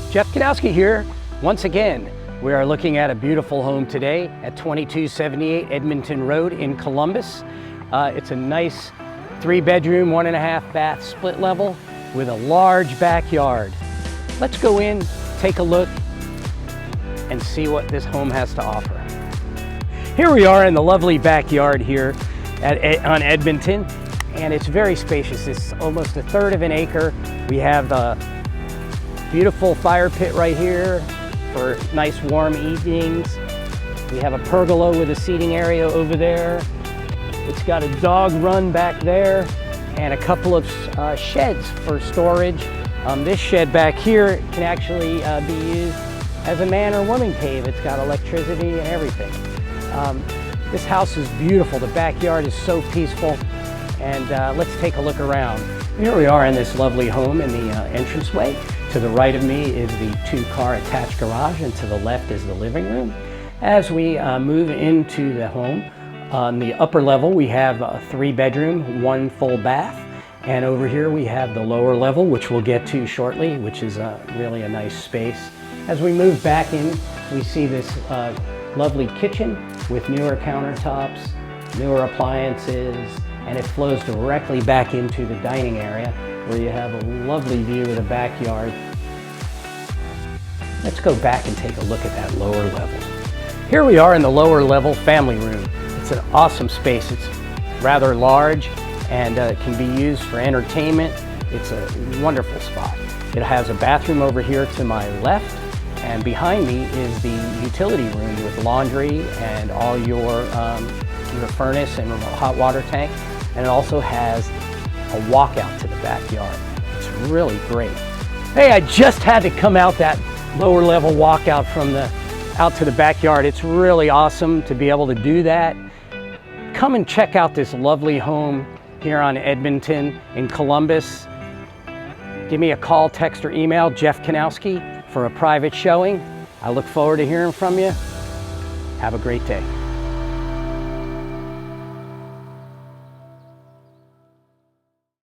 Jeff Kanowsky here. Once again, we are looking at a beautiful home today at 2278 Edmonton Road in Columbus. It's a nice 3-bedroom, 1.5 bath split level with a large backyard. Let's go in, take a look, and see what this home has to offer. Here we are in the lovely backyard here on Edmonton, and it's very spacious. It's almost 1/3 of an acre. We have the beautiful fire pit right here for nice warm evenings. We have a pergola with a seating area over there. It's got a dog run back there and a couple of sheds for storage. This shed back here can actually be used as a man or woman cave. It's got electricity and everything. This house is beautiful. The backyard is so peaceful, and let's take a look around. Here we are in this lovely home in the entranceway. To the right of me is the 2-car attached garage, and to the left is the living room. As we move into the home, on the upper level we have a 3-bedroom, 1 full bath, and over here we have the lower level, which we'll get to shortly, which is really a nice space. As we move back in, we see this lovely kitchen with newer countertops, newer appliances, and it flows directly back into the dining area where you have a lovely view of the backyard. Let's go back and take a look at that lower level. Here we are in the lower level family room. It's an awesome space. It's rather large and can be used for entertainment. It's a wonderful spot. It has a bathroom over here to my left, and behind me is the utility room with laundry and all your furnace and hot water tank. And it also has a walkout to the backyard. It's really great. Hey, I just had to come out that lower level walkout from out to the backyard. It's really awesome to be able to do that. Come and check out this lovely home here on Edmonton in Columbus. Give me a call, text, or email, Jeff Kanowsky, for a private showing. I look forward to hearing from you. Have a great day.